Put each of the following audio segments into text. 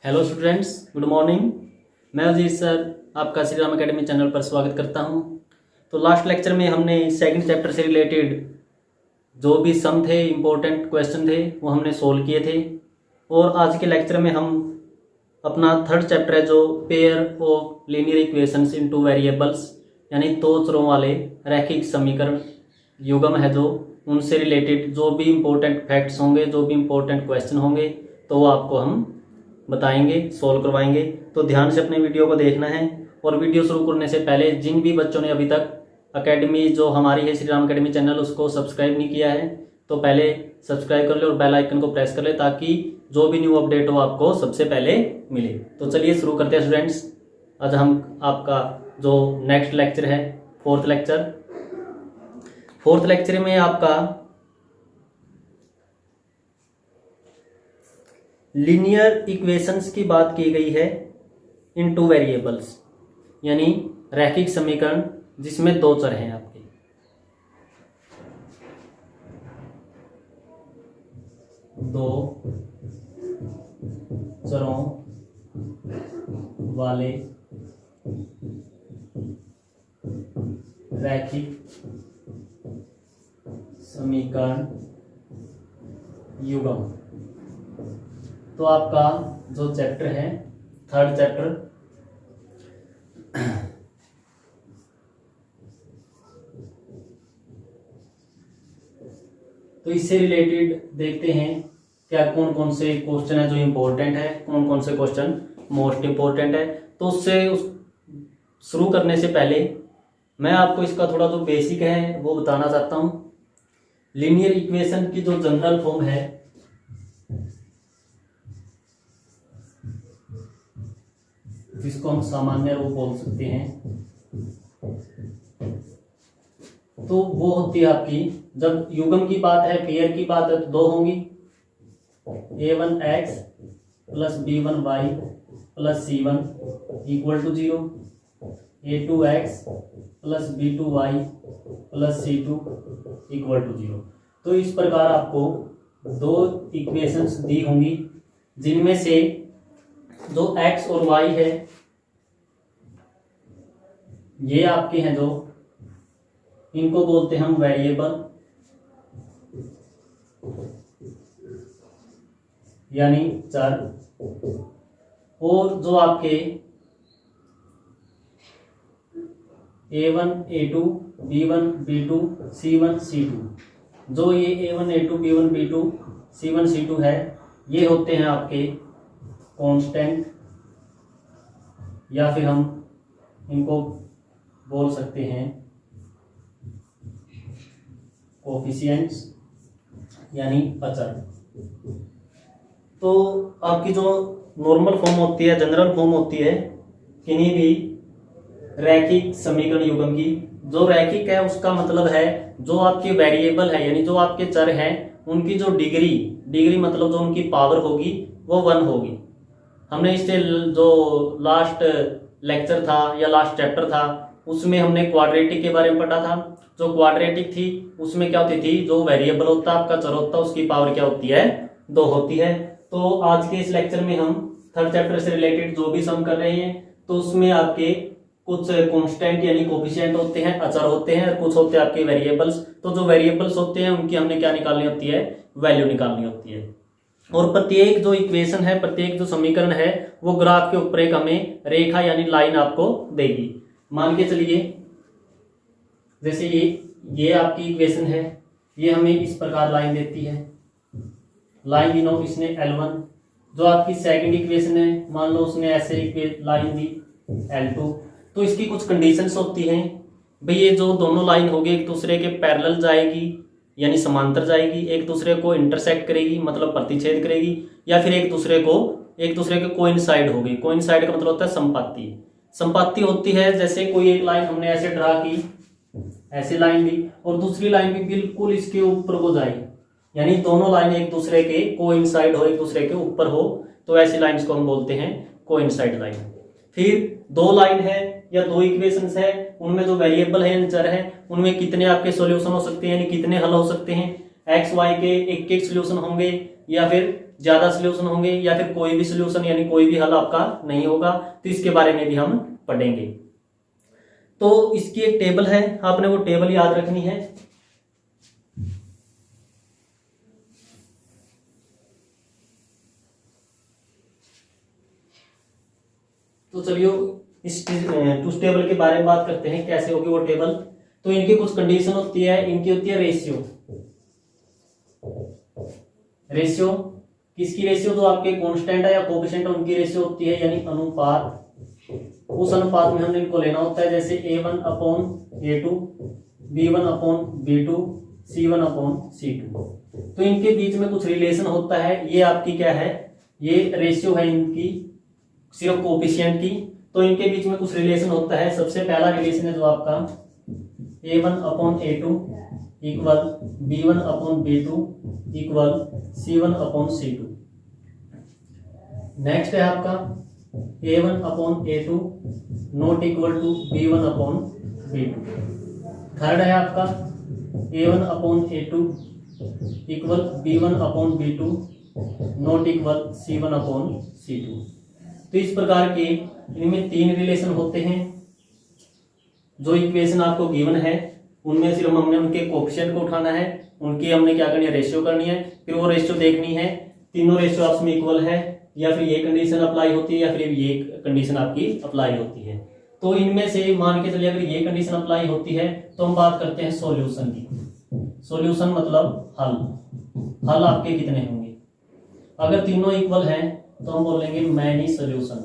Hello students, good morning. मैं Ajit sir आपका Shri Ram academy channel पर स्वागत करता हूं। तो लास्ट लेक्चर में हमने सेकंड चैप्टर से रिलेटेड जो भी सम थे, इम्पोर्टेंट क्वेश्चन थे, वो हमने सोल्व किए थे। और आज के लेक्चर में हम अपना थर्ड चैप्टर है जो pair of linear equations in two variables, यानी दो चरों वाले रैखिक समीकरण युग्म है, जो उनसे रिलेटेड जो भी इम्पोर्टेंट फैक्ट्स होंगे, जो भी इम्पोर्टेंट क्वेश्चन होंगे, तो वो आपको हम बताएंगे, सोल्व करवाएंगे। तो ध्यान से अपने वीडियो को देखना है। और वीडियो शुरू करने से पहले जिन भी बच्चों ने अभी तक अकेडमी जो हमारी है श्री राम अकेडमी चैनल, उसको सब्सक्राइब नहीं किया है तो पहले सब्सक्राइब कर ले और बेल आइकन को प्रेस कर ले, ताकि जो भी न्यू अपडेट हो आपको सबसे पहले मिले। तो चलिए शुरू करते हैं स्टूडेंट्स। आज हम आपका जो नेक्स्ट लेक्चर है फोर्थ लेक्चर में आपका लीनियर इक्वेशंस की बात की गई है इन टू वेरिएबल्स, यानी रैखिक समीकरण जिसमें दो चर हैं आपके। दो चरों वाले रैखिक समीकरण युग्म। तो आपका जो चैप्टर है थर्ड चैप्टर, तो इससे रिलेटेड देखते हैं क्या कौन कौन से क्वेश्चन है जो इम्पोर्टेंट है, कौन कौन से क्वेश्चन मोस्ट इम्पोर्टेंट है। तो उससे शुरू करने से पहले मैं आपको इसका थोड़ा जो बेसिक है वो बताना चाहता हूं। लीनियर इक्वेशन की जो जनरल फॉर्म है, जिसको हम सामान्य रूप बोल सकते हैं, तो वो होती है आपकी, जब युग्म की बात है, पेयर की बात है, तो दो होंगी, a1x plus b1y plus c1 equal to 0, a2x plus b2y plus c2 equal to 0। तो इस प्रकार आपको दो इक्वेशंस दी होंगी, जिनमें से जो x और y है ये आपके हैं, जो इनको बोलते हैं हम वेरिएबल, यानी चर। और जो आपके a1 a2 b1 b2 c1 c2, जो ये a1 a2 b1 b2 c1 c2 है, ये होते हैं आपके कांस्टेंट, या फिर हम इनको बोल सकते हैं कोफिशिएंट्स, यानी अचर। तो आपकी जो नॉर्मल फॉर्म होती है, जनरल फॉर्म होती है किन्हीं भी रैखिक समीकरण युग्म की। जो रैखिक है उसका मतलब है जो आपके वेरिएबल है, यानी जो आपके चर हैं, उनकी जो डिग्री मतलब जो उनकी पावर होगी वो 1 होगी। हमने इससे जो लास्ट लेक्चर था या लास्ट चैप्टर था उसमें हमने क्वाड्रेटिक के बारे में पढ़ा था। जो क्वाड्रेटिक थी उसमें क्या होती थी, जो वेरिएबल होता है आपका चर होता है, उसकी पावर क्या होती है, 2 होती है। तो आज के इस लेक्चर में हम थर्ड चैप्टर से रिलेटेड जो भी सम कर रहे हैं, तो उसमें आपके कुछ कांस्टेंट यानी कोफिशिएंट होते हैं, अचर होते हैं, और कुछ होते हैं आपके वेरिएबल्स। तो जो वेरिएबल्स होते हैं उनकी हमने क्या निकालनी होती है, वैल्यू निकालनी होती है। और प्रत्येक जो इक्वेशन है, प्रत्येक जो समीकरण है, वो ग्राफ के ऊपर एक हमें रेखा यानी लाइन आपको देगी। मान के चलिए जैसे ये आपकी इक्वेशन है, ये हमें इस प्रकार लाइन देती है, लाइन दी नो इसने L1। जो आपकी सेकंड इक्वेशन है, मान लो उसने ऐसे लाइन दी L2। तो इसकी कुछ कंडीशंस होती हैं भाई, ये जो दोनों लाइन होगी एक दूसरे के पैरेलल जाएगी यानी समांतर जाएगी, एक दूसरे को इंटरसेक्ट करेगी मतलब प्रतिच्छेद करेगी, या फिर एक दूसरे के कोइंसाइड होगी। कोइंसाइड का मतलब होता है संपाती होती है। जैसे कोई एक लाइन हमने ऐसे ड्रा की, ऐसी लाइन दी, और दूसरी लाइन भी बिल्कुल इसके ऊपर को जाए, यानी दोनों लाइन एक दूसरे के कोइंसाइड हो, एक दूसरे के ऊपर हो, तो ऐसी लाइंस को हम बोलते हैं कोइंसाइड लाइन। फिर दो लाइन है या दो इक्वेशंस है, उनमें जो वेरिएबल है, चर है, उनमें कितने आपके सॉल्यूशन हो सकते हैं, यानी कितने हल हो सकते हैं। एक्स वाई के एक एक सोल्यूशन होंगे या फिर ज्यादा सोल्यूशन होंगे या फिर कोई भी सोल्यूशन यानी कोई भी हल आपका नहीं होगा, तो इसके बारे में भी हम पढ़ेंगे। तो इसकी एक टेबल है, आपने वो टेबल याद रखनी है। तो चलिए इस टूस टेबल के बारे में बात करते हैं, कैसे होगी वो टेबल। तो इनकी कुछ कंडीशन होती है, इनकी होती है रेशियो। रेशियो किसकी रेशियो, जो आपके कांस्टेंट है या कोफिशिएंट उनकी रेशियो होती है, यानी अनुपात। उस अनुपात में हमने इनको लेना होता है, जैसे A1/A2, B1/B2, C1/C2। तो इनके बीच में कुछ रिलेशन होता है, ये आपकी क्या है, ये रेशियो है इनकी सिर्फ कोफिशिएंट की। तो इनके बीच में कुछ रिलेशन होता है। सबसे पहला रिलेशन है जो आपका A1/A2 equal B1/B2 equal C1/C2। Next है आपका A1/A2 not equal to B1/B2। Third है आपका A1/A2 equal B1/B2 not equal C1/C2। तो इस प्रकार के इनमें तीन रिलेशन होते हैं। जो इक्वेशन आपको गिवन है उनमें सिर्फ हमने उनके कोफिशिएंट को उठाना है, उनकी हमने क्या करनी है, रेशियो करनी है। फिर वो रेशियो देखनी है तीनों रेशियो आपस में इक्वल है या फिर ये कंडीशन अप्लाई होती है या फिर ये कंडीशन आपकी अप्लाई होती है। तो इनमें से मान के चलिए अगर ये कंडीशन अप्लाई होती है तो हम बात करते हैं सॉल्यूशन की। सॉल्यूशन मतलब हल। हल आपके कितने होंगे, अगर तीनों इक्वल हैं तो हम बोलेंगे मैनी सॉल्यूशन,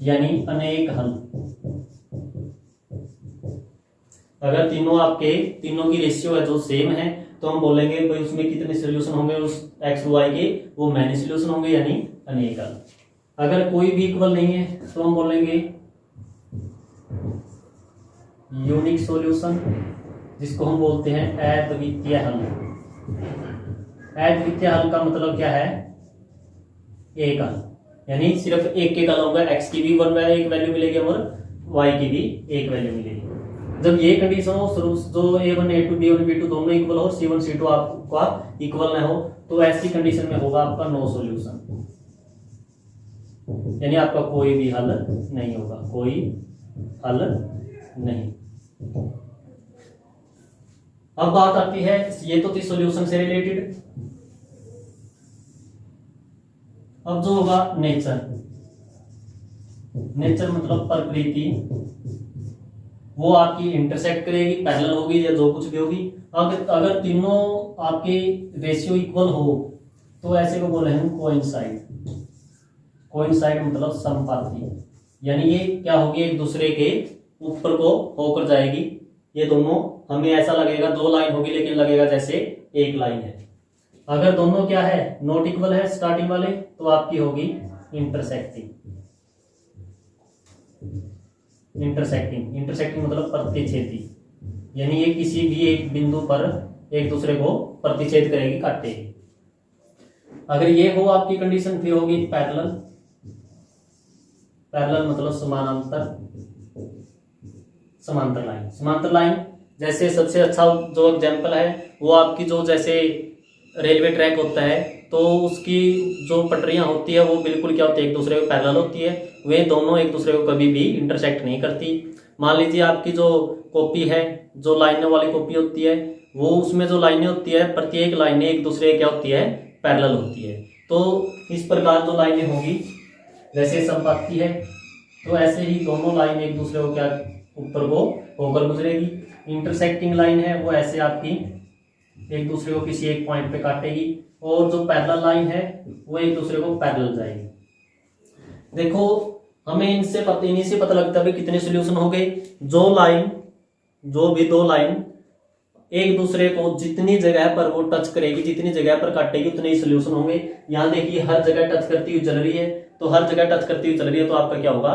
यानी अनेक हल। अगर तीनों की रेशियो है जो सेम है तो हम बोलेंगे भाई उसमें कितने सॉल्यूशन होंगे, उस एक्स वाई के, वो मैनी सॉल्यूशन होंगे यानी अनेक हल। अगर कोई भी इक्वल नहीं है तो हम बोलेंगे यूनिक सॉल्यूशन, जिसको हम बोलते हैं अद्वितीय हल। अद्वितीय हल का मतलब क्या है, एक हल, यानी सिर्फ एक हल होगा। एक्स की भी एक वैल्यू मिलेगी और वाई की भी एक वैल्यू मिलेगी। जब ये कंडीशन हो, जो A1 A2 B1 B2 दोनों इक्वल हो, C1 C2 आपका इक्वल ना हो, तो ऐसी कंडीशन में होगा आपका नो सॉल्यूशन, यानी आपका कोई भी हल नहीं होगा, कोई हल नहीं। अब बात आती है, ये तो थी सॉल्यूशन से रिलेटेड। अब जो होगा नेचर। नेचर मतलब प्रकृति, वो आपकी इंटरसेक्ट करेगी, पैरेलल होगी या जो कुछ भी होगी। अगर तीनों आपके रेशियो इक्वल हो तो ऐसे को बोले हम कोइंसाइड। कोइंसाइड मतलब समपाती, यानी ये क्या होगी, एक दूसरे के ऊपर को होकर जाएगी। ये दोनों हमें ऐसा लगेगा दो लाइन होगी लेकिन लगेगा जैसे एक लाइन है। अगर दोनों क्या है, नॉट इक्वल है स्टार्टिंग वाले, तो आपकी होगी इंटरसेक्टिंग। इंटरसेक्टिंग मतलब प्रतिच्छेदी, यानी ये किसी भी एक बिंदु पर एक दूसरे को प्रतिच्छेद करेगी, काटेगी। अगर ये हो आपकी कंडीशन, फिर होगी पैरेलल। पैरेलल मतलब समांतर लाइन। समांतर लाइन जैसे सबसे अच्छा जो एग्जांपल है वो आपकी जो जैसे रेलवे ट्रैक होता है, तो उसकी जो पटरियां होती है वो बिल्कुल क्या होती है, एक दूसरे को पैरेलल होती है। वे दोनों एक दूसरे को कभी भी इंटरसेक्ट नहीं करती। मान लीजिए आपकी जो कॉपी है, जो लाइनों वाली कॉपी होती है, वो उसमें जो लाइनें होती है प्रत्येक लाइनें एक दूसरे क्या होती है, पैरेलल होती है। तो इस प्रकार जो लाइनें होगी, जैसे समपाती है तो ऐसे ही दोनों लाइन एक दूसरे को क्या ऊपर को होकर गुजरेगी। इंटरसेक्टिंग लाइन है वो ऐसे आपकी एक दूसरे को किसी एक पॉइंट पे काटेगी, और जो पैरेलल लाइन है वो एक दूसरे को पैरेलल जाएगी। देखो हमें इन्हीं से पता लगता है कितने सॉल्यूशन हो गए। जो भी दो लाइन एक दूसरे को जितनी जगह पर वो टच करेगी, जितनी जगह पर काटेगी, उतने ही सॉल्यूशन होंगे। यहाँ देखिए हर जगह टच करती हुई चल रही है, तो हर जगह टच करती हुई चल रही है तो आपका क्या होगा,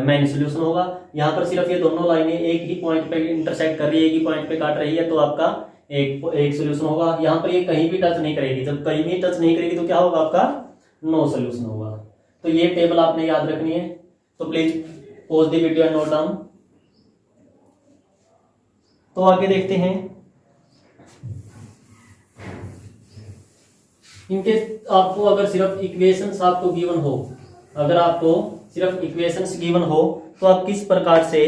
मैनी सॉल्यूशन होगा। यहाँ पर सिर्फ ये दोनों लाइनें एक ही पॉइंट पे इंटरसेक्ट कर रही है, एक ही पॉइंट पे काट रही है, तो आपका एक सॉल्यूशन होगा। यहाँ पर ये कहीं भी टच नहीं करेगी, जब कहीं भी टच नहीं करेगी तो क्या होगा, आपका नो सॉल्यूशन होगा। तो ये टेबल आपने याद रखनी है। तो please pause the video and note down. तो आगे देखते हैं, इनके आपको अगर सिर्फ इक्वेशंस आपको गिवन हो, अगर आपको सिर्फ इक्वेशंस गिवन हो तो आप किस प्रकार से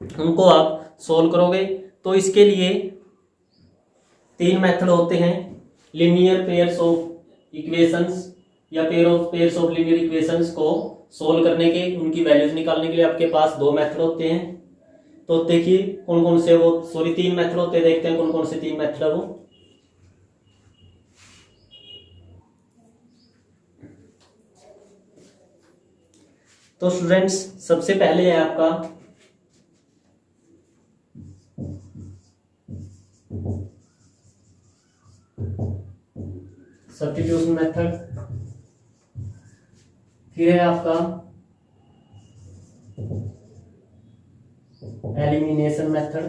उनको आप सोल्व करोगे। तो इसके लिए 3 मेथड होते हैं, लीनियर पेयर्स ऑफ इक्वेशंस या पेयर्स ऑफ लीनियर इक्वेशंस को सोल्व करने के, उनकी वैल्यूज निकालने के लिए आपके पास 2 मेथड होते हैं। तो देखिए कौन कौन से वो, सॉरी 3 मेथड होते हैं, देखते हैं कौन कौन से 3 मेथड है वो। तो स्टूडेंट्स सबसे पहले है आपका सब्स्टिट्यूशन मेथड, फिर है आपका एलिमिनेशन मेथड,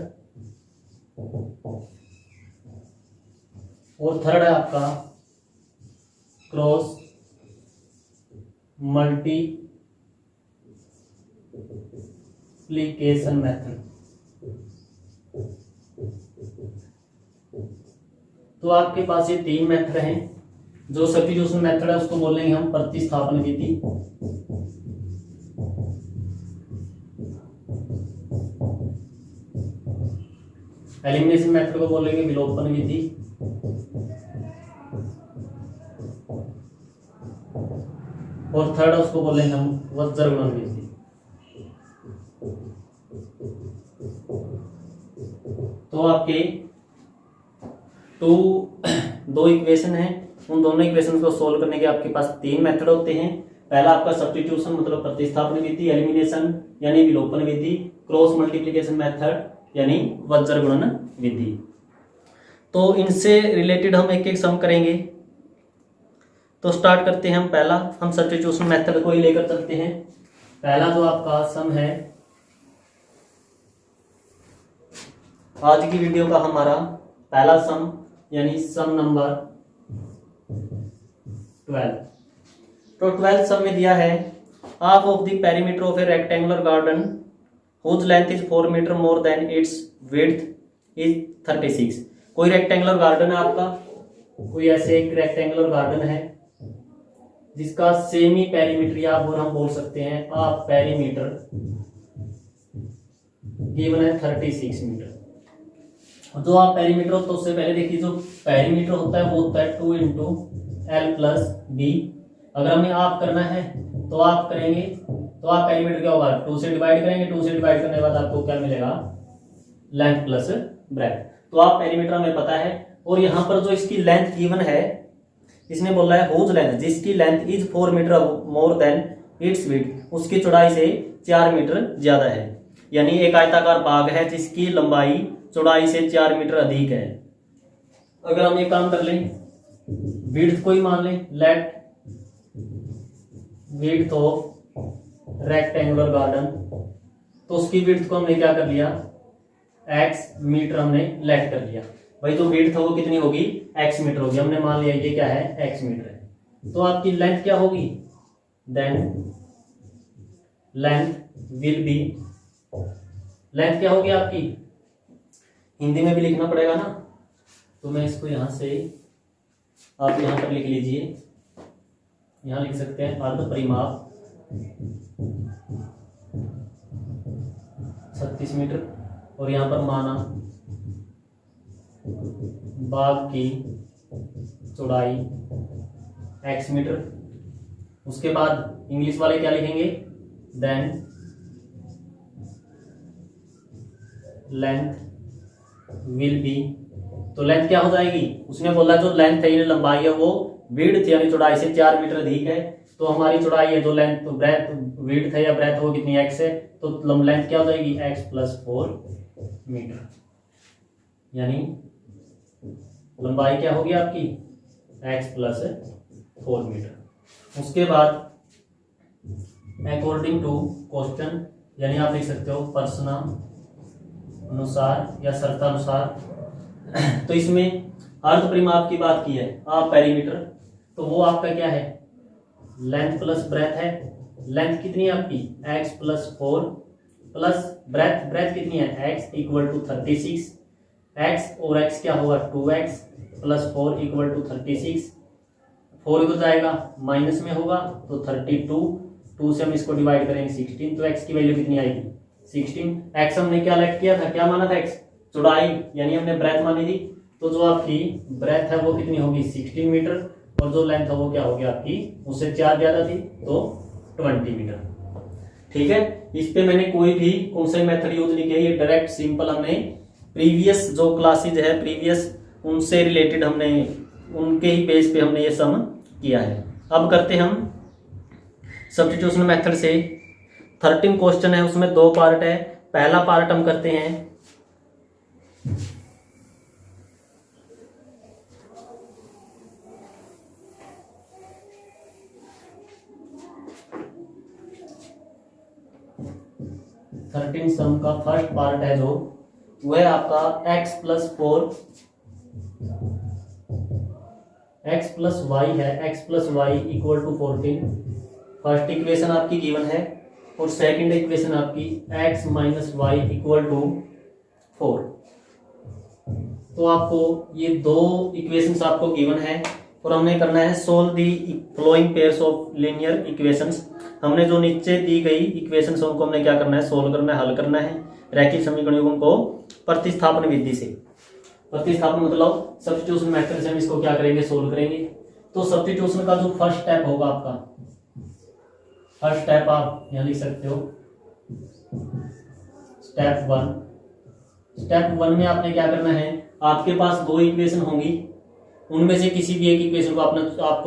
और थर्ड है आपका क्रॉस मल्टीप्लिकेशन मेथड। तो आपके पास ये 3 मेथड हैं। जो सब्स्टिट्यूशन मेथड है उसको बोलेंगे हम प्रतिस्थापन विधि, एलिमिनेशन मेथड को बोलेंगे विलोपन विधि, और थर्ड उसको बोलेंगे हम वज्र गुणन विधि। तो आपके दो इक्वेशन हैं, उन दोनों इक्वेशन को सोल्व करने के आपके पास 3 मेथड होते हैं। पहला आपका सब्स्टिट्यूशन मतलब प्रतिस्थापन विधि, एलिमिनेशन यानी विलोपन विधि, क्रॉस मल्टीप्लिकेशन मेथड यानी वज्र गुणन विधि। तो इनसे रिलेटेड हम एक एक सम करेंगे। तो स्टार्ट करते हैं हम। पहला हम सब्स्टिट्यूशन मेथड को ही लेकर चलते हैं। पहला जो आपका सम है आज की वीडियो का, हमारा पहला सम यानी सम नंबर 12। तो 12 सम में दिया है half of the perimeter of a rectangular garden whose length is 4 metre more than its width is 36। कोई रेक्टेंगुलर गार्डन है आपका, कोई ऐसे एक रेक्टेंगुलर गार्डन है जिसका सेमी पेरीमीटर या और हम बोल सकते हैं हाफ पेरीमीटर गिवन है 36 मीटर। जो आप पेरीमीटर हो तो उससे पहले देखिए, जो पेरीमीटर होता है वो होता है 2 इंटू एल प्लस बी। अगर हमें आप करना है तो आप करेंगे, तो आप पेरीमीटर क्या होगा 2 से डिवाइड करेंगे, 2 से डिवाइड करने के बाद आपको क्या मिलेगा लेंथ प्लस ब्रेथ। तो आप पेरीमीटर हमें पता है, और यहाँ पर जो इसकी लेंथ गिवन है इसने बोला है हुज लेंथ, जिसकी length is 4 metre more than its width, उसकी चौड़ाई से 4 मीटर ज्यादा है। यानी एक आयताकार भाग है जिसकी लंबाई चौड़ाई से 4 मीटर अधिक है। अगर हम ये काम कर लें, विड्थ को ही मान लें, let width of rectangular garden, तो उसकी विड्थ को हमने क्या कर लिया x मीटर हमने लेट कर लिया। भाई जो विड्थ है वो कितनी होगी x मीटर होगी, हमने मान लिया ये क्या है x मीटर है। तो आपकी लेंथ क्या होगी, then length will be, length क्या होगी आपकी, हिंदी में भी लिखना पड़ेगा ना, तो मैं इसको यहां से आप यहां पर लिख लीजिए, यहां लिख सकते हैं अर्ध परिमाप 36 मीटर, और यहां पर माना बाग की चौड़ाई x मीटर। उसके बाद इंग्लिश वाले क्या लिखेंगे, देन लेंथ विल बी। तो लेंथ क्या हो जाएगी, उसने बोला जो लेंथ है यानी लंबाई है वो विड्थ यानी चौड़ाई से 4 मीटर अधिक है। तो हमारी चौड़ाई है जो लेंथ, तो ब्रेथ विड्थ है या ब्रेथ वो कितनी x है, तो लेंथ क्या हो जाएगी x प्लस 4 मीटर, यानी लंबाई क्या होगी आपकी x प्लस 4 मीटर। उसके बाद अकॉर्डिंग टू क्वेश्चन, यानी आप लिख सकते हो प्रश्न अनुसार या शर्तानुसार। तो इसमें अर्ध परिमाप की बात की है, आप पेरीमीटर, तो वो आपका क्या है लेंथ प्लस ब्रेथ है। लेंथ कितनी है आपकी x प्लस 4 प्लस ब्रेथ कितनी है x इक्वल टू 36, x और x क्या होगा 2x प्लस 4 इक्वल टू 36, 4 इधर जाएगा माइनस में होगा तो 32, 2 से हम इसको डिवाइड करेंगे 16, तो x की वैल्यू कितनी आएगी 16। x हमने क्या लेट किया था, क्या माना था x चौड़ाई, यानी हमने ब्रेथ मानी थी, तो जो आपकी ब्रेथ है वो कितनी होगी 16 मीटर और जो लेंथ है वो क्या होगी आपकी उससे 4 ज्यादा थी तो 20 मीटर। ठीक है, इस पे मैंने कोई भी कौन सा मेथड यूज नहीं किया, ये डायरेक्ट सिंपल हमने प्रीवियस जो क्लासेज है प्रीवियस उनसे रिलेटेड हमने उनके ही बेस पे हमने ये सम किया है। अब करते हम सब्स्टिट्यूशन मेथड से। 13 क्वेश्चन है, उसमें 2 पार्ट है। पहला पार्ट हम करते हैं सम का फर्स्ट पार्ट है जो वह आपका x plus 4 x plus Y है, x plus Y equal to 14। First equation आपकी गिवन है और सेकंड इक्वेशन आपकी x minus Y equal to 4। तो आपको ये 2 इक्वेशंस आपको गिवन है और हमने करना है solve the following pairs of linear equations. हमने जो नीचे दी गई इक्वेशंस उनको हमने क्या करना है सोल्व करना है, हल करना है रैखिक समीकरणों को प्रतिस्थापन विधि से। प्रतिस्थापन मतलब सब्स्टिट्यूशन मेथड से हम इसको क्या करेंगे सोल्व करेंगे। तो सब्स्टिट्यूशन का जो फर्स्ट स्टेप होगा आपका, फर्स्ट स्टेप आप यहां लिख सकते हो स्टेप 1। स्टेप 1 में आपने क्या करना है, आपके पास 2 इक्वेशन होंगी, उनमें से किसी भी एक इक्वेशन को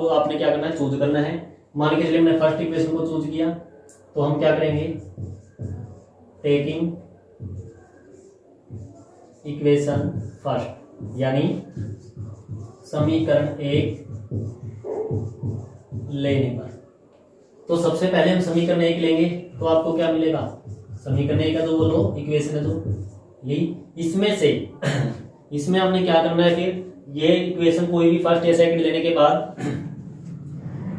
आपने क्या करना है चूज करना है। मान के चलिए हमने फर्स्ट इक्वेशन को चूज किया तो हम क्या करेंगे टेकिंग इक्वेशन फर्स्ट, यानी समीकरण 1 लेने पर। तो सबसे पहले हम समीकरण 1 लेंगे तो आपको क्या मिलेगा, समीकरण 1 का जो बोलो इक्वेशन है जो ली, इसमें हमने क्या करना है फिर ये इक्वेशन कोई भी फर्स्ट या सेकंड लेने के बाद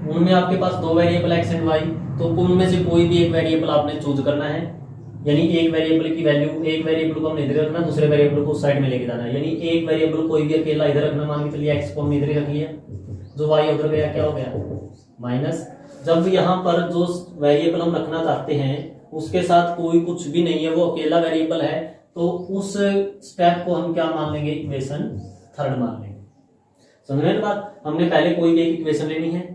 उनमें आपके पास 2 वेरिएबल x एंड y, तो उनमें से कोई भी एक वेरिएबल आपने चूज करना है। यानी एक वेरिएबल की वैल्यू, एक वेरिएबल को हमने इधर रखना, दूसरे वेरिएबल को उस साइड में लेके जाना है। यानी एक वेरिएबल कोई भी अकेला इधर रखना, मान के चलिए x को हमने इधर रख लिया, जो y उधर गया क्या हो गया माइनस। जब यहाँ पर जो वेरिएबल हम रखना चाहते हैं उसके साथ कोई कुछ भी नहीं है, वो अकेला वेरिएबल है, तो उस स्टेप को हम क्या मान लेंगे इक्वेशन 3 मान लेंगे। समझ में बात, हमने पहले कोई भी एक इक्वेशन लेनी है,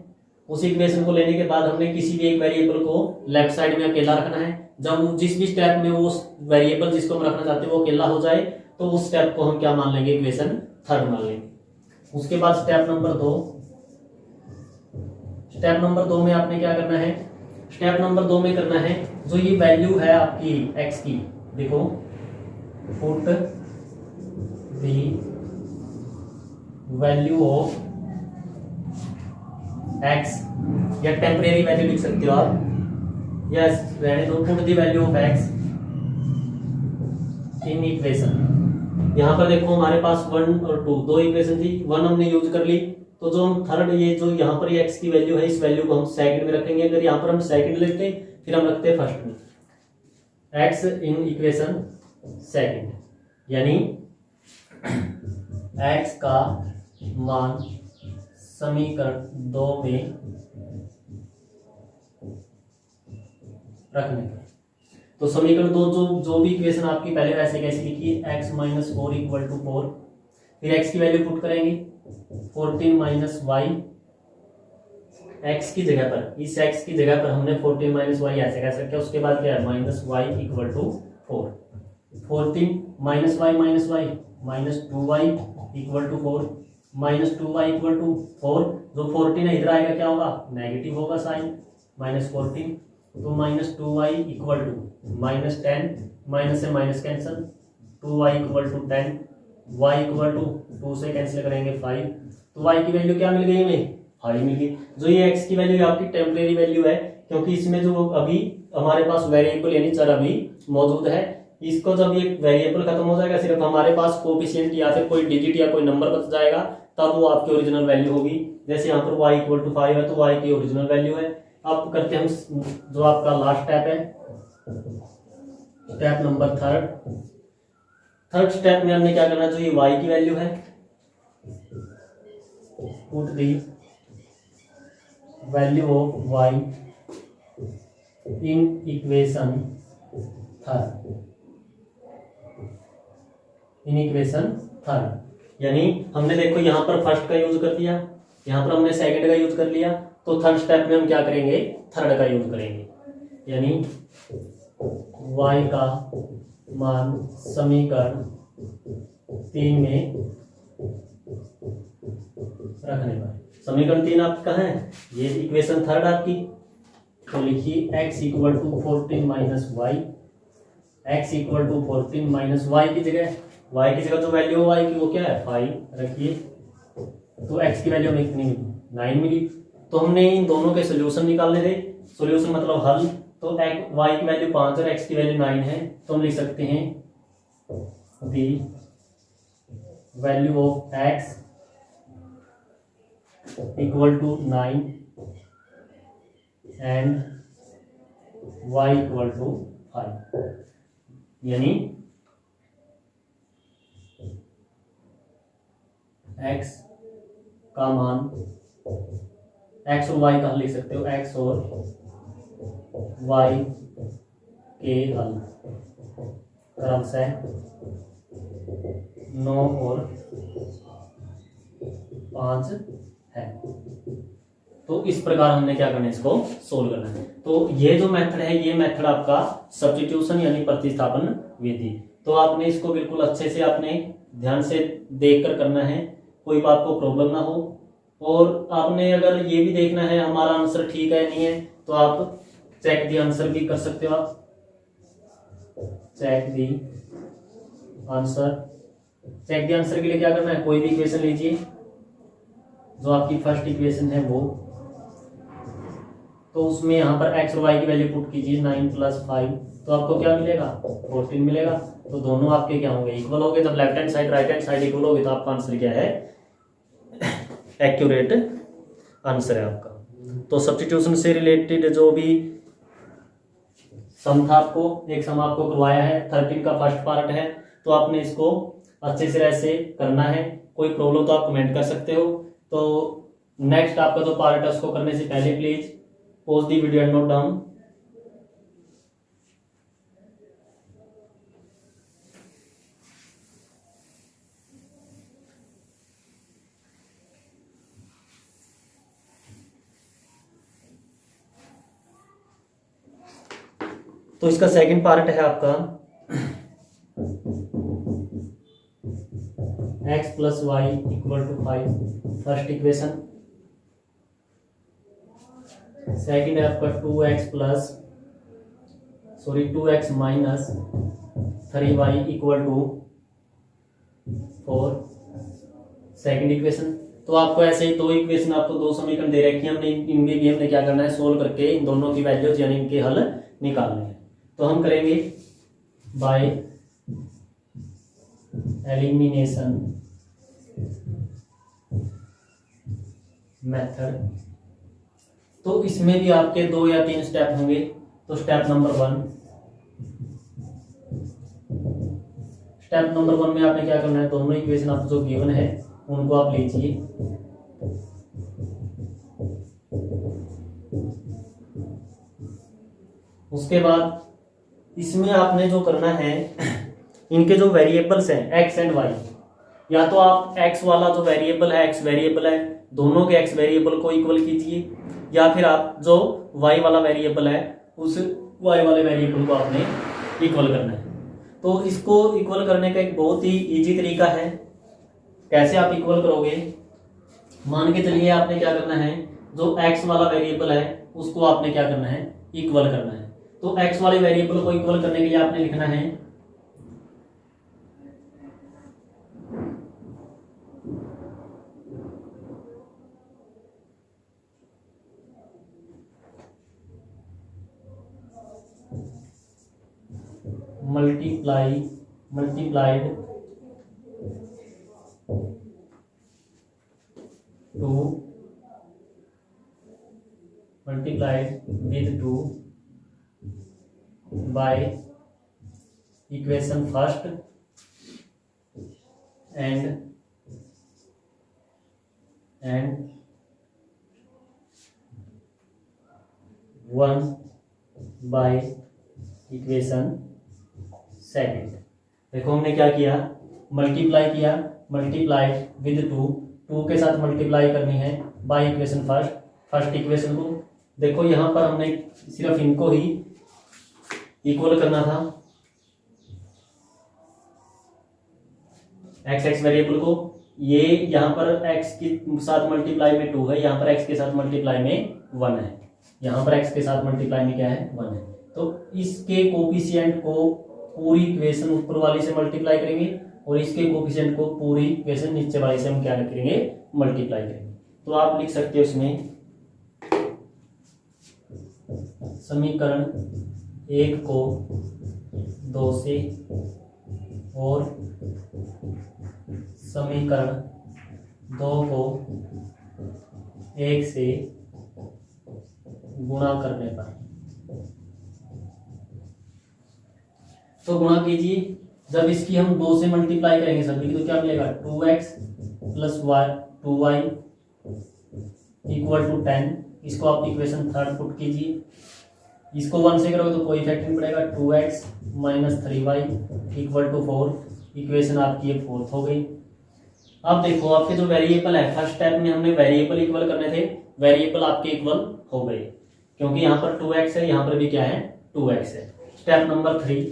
उस इक्वेशन को लेने के बाद हमने किसी भी एक वेरिएबल को लेफ्ट साइड में अकेला रखना है। जब जिस भी स्टेप में वो वेरिएबल जिसको हम रखना चाहते हैं वो अकेला हो जाए तो उस स्टेप को हम क्या मान लेंगे इक्वेशन 3 मान लेंगे। उसके बाद स्टेप नंबर 2, स्टेप नंबर 2 में आपने क्या करना है, स्टेप नंबर 2 में करना है जो ये वैल्यू है आपकी x की, देखो put the value of x, या टेम्परेरी वैल्यू लिख सकते हो आप, यस रहने दो, put the value of x in equation. यहां पर देखो हमारे पास 1 और 2 दो इक्वेशन थी, 1 हमने यूज कर ली, तो जो हम थर्ड ये जो यहाँ पर ये x की वैल्यू है इस वैल्यू को हम सेकंड में रखेंगे। अगर यहाँ पर हम सेकंड लेते फिर हम रखते हैं फर्स्ट में, x इन इक्वेशन सेकंड, यानी x का मान समीकरण 2 में रखने का। तो समीकरण 2 जो भी इक्वेशन आपकी पहले वैसे कैसे लिखी है, x माइनस 4 इक्वल टू 4, फिर x की वैल्यू पुट करेंगे 14 माइनस वाई, x की जगह पर, इस x की जगह पर हमने 14 माइनस वाई ऐसे कह सकते हैं। उसके बाद क्या है minus Y equal to 4, 14 minus Y minus 2y equal to 4, minus 2y equal to 4, जो 14 है इधर आएगा क्या होगा नेगेटिव होगा साइन, माइनस 14, तो minus 2y equal to minus 10, minus से minus cancel, 2y equal to 10, y equal to 2 से कैंसिल करेंगे 5, तो y की वैल्यू क्या मिल गई हमें 5 मिल गई। जो ये x की वैल्यू आपकी टेम्परेरी वैल्यू है, क्योंकि इसमें जो अभी हमारे पास वेरिएबल यानी चर अभी मौजूद है, इसको जब ये वेरिएबल खत्म हो जाएगा, सिर्फ हमारे पास कोएफिशिएंट या फिर कोई डिजिट या कोई नंबर बच जाएगा, तब वो आपकी ओरिजिनल वैल्यू होगी। जैसे यहाँ पर y इक्वल टू 5 है तो y की ओरिजिनल वैल्यू है। अब करते हैं हम जो आपका लास्ट स्टेप है, स्टेप नंबर थर्ड स्टेप में हमने क्या करना है, जो ये y की वैल्यू है, put the value of y in equation third. यानी हमने देखो यहाँ पर फर्स्ट का यूज कर दिया, यहाँ पर हमने सेकंड का यूज कर लिया, तो थर्ड स्टेप में हम क्या करेंगे, थर्ड का यूज करेंगे। यानी y का मान समीकरण 3 में रखने पर, समीकरण 3 आपका है, ये इक्वेशन थर्ड आपकी, तो लिखिए x equal to 14 minus Y, x equal to 14 minus Y की जगह जो वैल्यू है y की वो क्या है 5 रखिए, तो x की वैल्यू हमें कितनी मिली 9 मिली। तो हमने इन दोनों के सोल्यूशन निकालने थे, सोल्यूशन मतलब हल, तो y की वैल्यू 5 और x की वैल्यू 9 है, तो हम लिख सकते हैं the value of x equal to 9 and y equal to 5। यानी x का मान, x और y का हल लिख सकते हो, x और y के हल क्रमशः 9 और 5 है। तो इस प्रकार हमने क्या करना है, इसको सोल्व करना है। तो ये जो मेथड है, ये मेथड आपका सब्स्टिट्यूशन यानी प्रतिस्थापन विधि। तो आपने इसको बिल्कुल अच्छे से आपने ध्यान से देखकर करना है, कोई आपको प्रॉब्लम ना हो। और आपने अगर ये भी देखना है हमारा आंसर ठीक है नहीं है, तो आप चेक दी आंसर भी कर सकते हो। आप चेक दी आंसर के लिए क्या करना है, कोई भी इक्वेशन लीजिए, जो आपकी फर्स्ट इक्वेशन है वो, तो उसमें यहाँ पर x और y की वैल्यू पुट कीजिए, 9 + 5, तो आपको क्या मिलेगा 14 मिलेगा। तो दोनों आपके क्या होंगे, इक्वल हो गए। जब left hand side right hand side equal हो गए तो आपका आंसर क्या है, एक्यूरेट आंसर है आपका। तो सब्स्टिट्यूशन से रिलेटेड जो भी सम था, आपको एक सम आपको करवाया है, 13 का फर्स्ट पार्ट है, तो आपने इसको अच्छे से ऐसे करना है। कोई प्रॉब्लम तो आप कमेंट कर सकते हो। तो नेक्स्ट आपका जो पार्ट है उसको करने से पहले please pause the video and note down. तो इसका सेकंड पार्ट है आपका x + y = 5, first equation. Second है आपका 2x - 3y = 4, सेकंड इक्वेशन। तो आपको ऐसे ही दो इक्वेशन, आपको दो समीकरण दे रखे हैं, हमने इनमें भी हमने क्या करना है, सोल्व करके इन दोनों की वैल्यूज यानी इनके हल निकालने हैं। तो हम करेंगे बाय एलिमिनेशन मेथड। तो इसमें भी आपके 2 या 3 स्टेप होंगे। तो स्टेप नंबर 1 में आपने क्या करना है, दोनों इक्वेशन आपको जो गिवन है उनको आप लीजिए, उसके बाद इसमें आपने जो करना है, इनके जो वेरिएबल्स हैं x एंड y, या तो आप x वाला जो वेरिएबल है, x वेरिएबल है, दोनों के x वेरिएबल को इक्वल कीजिए, या फिर आप जो y वाला वेरिएबल है उस y वाले वेरिएबल को आपने इक्वल करना है। तो इसको इक्वल करने का एक बहुत ही इजी तरीका है। कैसे आप इक्वल करोगे, मान के चलिए आपने क्या करना है, जो x वाला वेरिएबल है उसको आपने क्या करना है, इक्वल करना है। तो x वाले वेरिएबल को इक्वल करने के लिए आपने लिखना है multiplied with 2 by equation first and 1 by equation second. देखो हमने क्या किया, मल्टीप्लाई किया, मल्टीप्लाई विद 2 के साथ मल्टीप्लाई करनी है बाय इक्वेशन फर्स्ट इक्वेशन को। देखो यहाँ पर हमने सिर्फ इनको ही इक्वल करना था, एक्स वेरिएबल को। ये यहाँ पर x के साथ मल्टीप्लाई में 2 है, यहाँ पर x के साथ मल्टीप्लाई में 1 है, यहाँ पर x के साथ मल्टीप्लाई में क्या है 1 है। तो इसके कोफिशिएंट को पूरी इक्वेशन ऊपर वाली से मल्टीप्लाई करेंगे और इसके कोफिशिएंट को पूरी इक्वेशन नीचे वाली से हम क्या करेंगे मल्टीप्लाई करेंगे। तो आप लिख सकते हो इसमें समीकरण 1 को 2 से और समीकरण 2 को 1 से गुणा करने पर, तो गुणा कीजिए। जब इसकी हम 2 से मल्टीप्लाई करेंगे सभी की तो क्या मिलेगा 2x plus Y 2y equal to 10। इसको आप इक्वेशन थर्ड पुट कीजिए। इसको 1 से करोगे तो कोई इफेक्ट नहीं पड़ेगा। 2x minus 3y equal to 4। Equation आपकी ये फोर्थ हो गई। अब देखो आपके जो वेरिएबल है, फर्स्ट स्टेप में हमने वेरिएबल इक्वल करने थे, वेरिएबल आपके इक्वल हो गए क्योंकि यहाँ पर 2x है, यहाँ पर भी क्या है 2x है। Step number 3